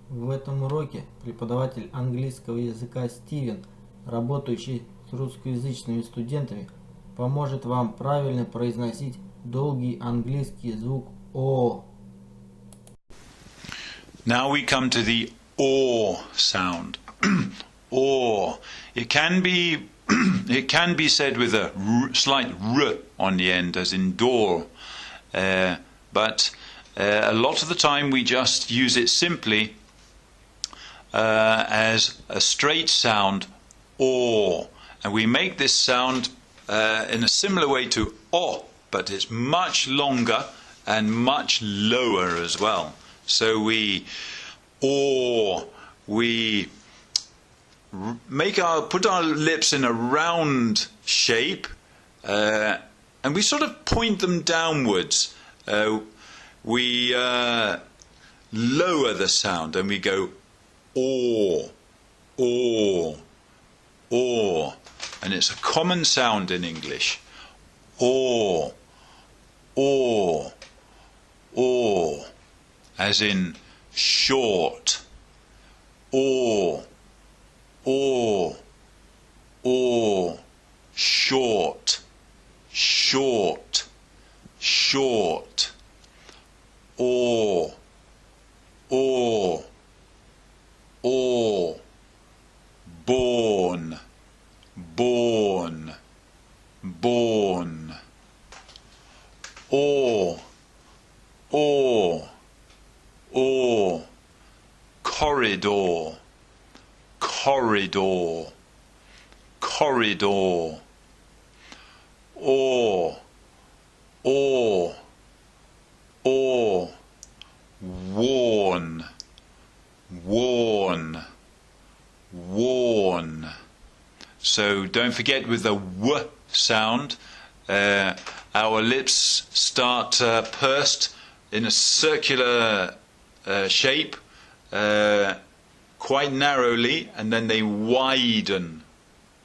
В этом уроке преподаватель английского языка Стивен, работающий с русскоязычными студентами, поможет вам правильно произносить долгий английский звук О. Now we come to the or sound. Or. It can be said with a slight r on the end, as in door. But a lot of the time we just use it simply as a straight sound, or. And we make this sound in a similar way to o, but it's much longer and much lower as well. So we put our lips in a round shape, and we sort of point them downwards. We lower the sound and we go or, and it's a common sound in English. Or, as in short. Or, short, short. Or, born, or, corridor, or, worn. So don't forget, with the w sound, our lips start pursed in a circular shape, quite narrowly, and then they widen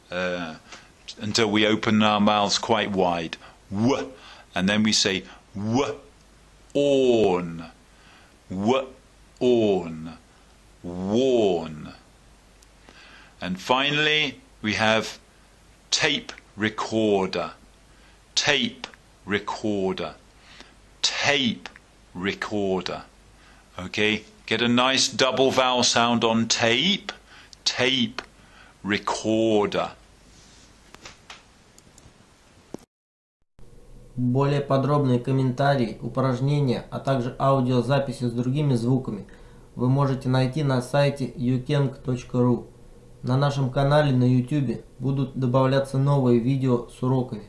until we open our mouths quite wide. W, and then we say worn, worn. And finally, we have tape recorder, tape recorder. Okay, get a nice double vowel sound on tape, tape recorder. Более подробные комментарии, упражнения, а также аудиозаписи с другими звуками вы можете найти на сайте ukeng.ru. На нашем канале на YouTube будут добавляться новые видео с уроками.